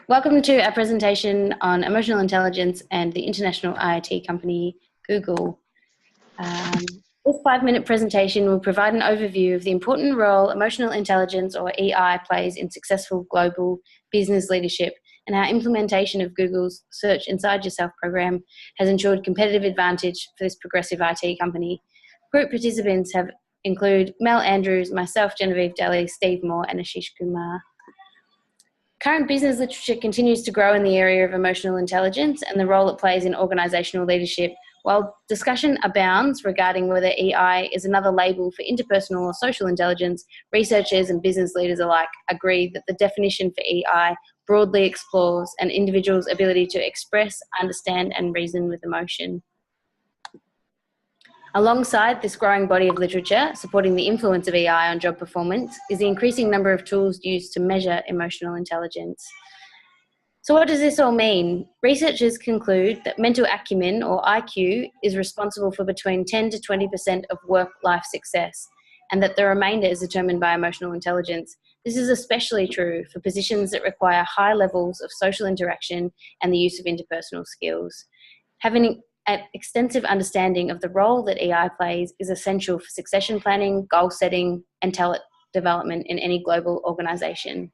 Welcome to our presentation on emotional intelligence and the international IoT company Google. This 5-minute presentation will provide an overview of the important role emotional intelligence, or EI, plays in successful global business leadership and how implementation of Google's Search Inside Yourself program has ensured competitive advantage for this progressive IT company. Group participants include Mel Andrews, myself, Genevieve Daly, Steve Moore and Ashish Kumar. Current business literature continues to grow in the area of emotional intelligence and the role it plays in organisational leadership. While discussion abounds regarding whether EI is another label for interpersonal or social intelligence, researchers and business leaders alike agree that the definition for EI broadly explores an individual's ability to express, understand and reason with emotion. Alongside this growing body of literature supporting the influence of EI on job performance is the increasing number of tools used to measure emotional intelligence. So what does this all mean? Researchers conclude that mental acumen, or IQ, is responsible for between 10 to 20% of work-life success, and that the remainder is determined by emotional intelligence. This is especially true for positions that require high levels of social interaction and the use of interpersonal skills. Having an extensive understanding of the role that EI plays is essential for succession planning, goal setting, and talent development in any global organisation.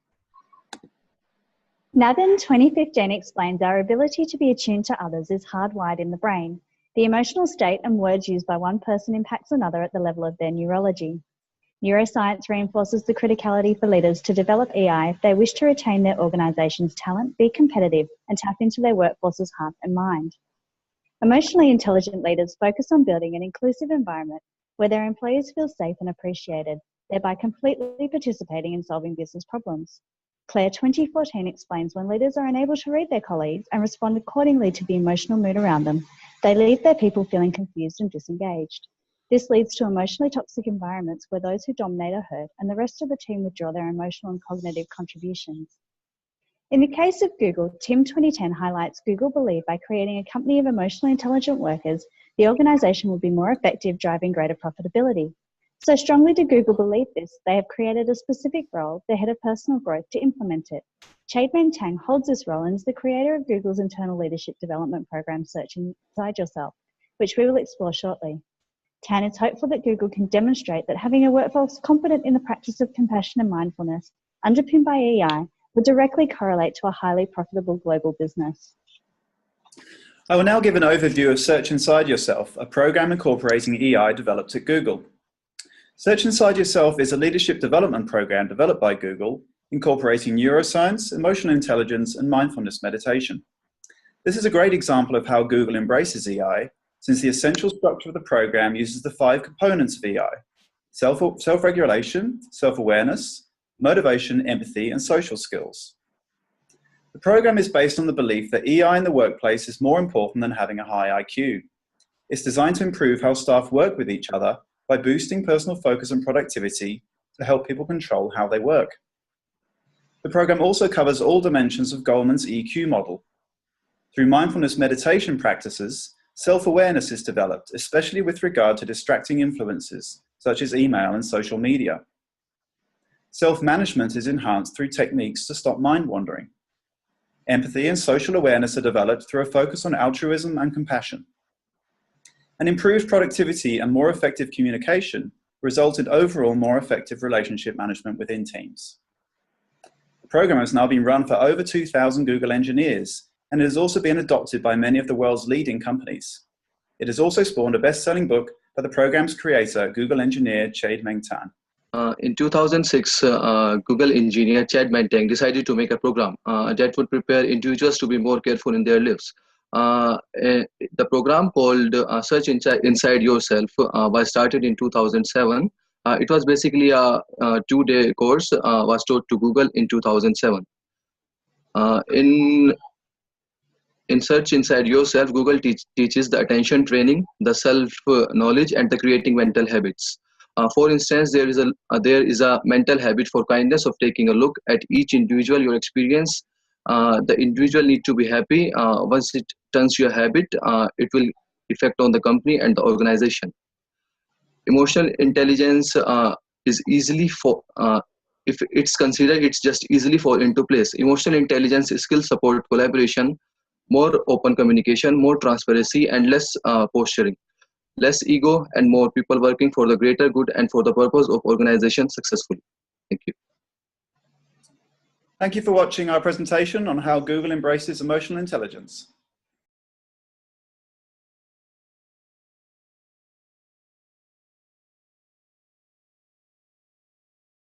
Nathan 2015 explains our ability to be attuned to others is hardwired in the brain. The emotional state and words used by one person impacts another at the level of their neurology. Neuroscience reinforces the criticality for leaders to develop EI if they wish to retain their organisation's talent, be competitive, and tap into their workforce's heart and mind. Emotionally intelligent leaders focus on building an inclusive environment where their employees feel safe and appreciated, thereby completely participating in solving business problems. Claire 2014 explains when leaders are unable to read their colleagues and respond accordingly to the emotional mood around them, they leave their people feeling confused and disengaged. This leads to emotionally toxic environments where those who dominate are hurt and the rest of the team withdraw their emotional and cognitive contributions. In the case of Google, Tim 2010 highlights Google believe by creating a company of emotionally intelligent workers, the organisation will be more effective, driving greater profitability. So strongly did Google believe this, they have created a specific role, the head of personal growth, to implement it. Chade-Meng Tang holds this role and is the creator of Google's internal leadership development program, Search Inside Yourself, which we will explore shortly. Tan is hopeful that Google can demonstrate that having a workforce competent in the practice of compassion and mindfulness, underpinned by EI, would directly correlate to a highly profitable global business. I will now give an overview of Search Inside Yourself, a program incorporating EI developed at Google. Search Inside Yourself is a leadership development program developed by Google, incorporating neuroscience, emotional intelligence, and mindfulness meditation. This is a great example of how Google embraces EI, since the essential structure of the program uses the 5 components of EI: self-regulation, self-awareness, motivation, empathy, and social skills. The program is based on the belief that EI in the workplace is more important than having a high IQ. It's designed to improve how staff work with each other by boosting personal focus and productivity to help people control how they work. The program also covers all dimensions of Goleman's EQ model. Through mindfulness meditation practices, self-awareness is developed, especially with regard to distracting influences, such as email and social media. Self-management is enhanced through techniques to stop mind-wandering. Empathy and social awareness are developed through a focus on altruism and compassion. And improved productivity and more effective communication result in overall more effective relationship management within teams. The program has now been run for over 2,000 Google engineers, and it has also been adopted by many of the world's leading companies. It has also spawned a best-selling book by the program's creator, Google engineer Chade-Meng Tang. In 2006, Google engineer Chade-Meng Tang decided to make a program that would prepare individuals to be more careful in their lives. The program called Search Inside Yourself was started in 2007. It was basically a 2-day course was taught to Google in 2007. In Search Inside Yourself, Google teaches the attention training, the self-knowledge, and the creating mental habits. For instance, there is a mental habit for kindness of taking a look at each individual your experience. The individual need to be happy. Once it turns to a habit, it will affect on the company and the organization. Emotional intelligence is easily if it's considered, it's just easily fall into place. Emotional intelligence skills support collaboration, more open communication, more transparency, and less posturing, less ego, and more people working for the greater good and for the purpose of organization successfully. Thank you. Thank you for watching our presentation on how Google embraces emotional intelligence.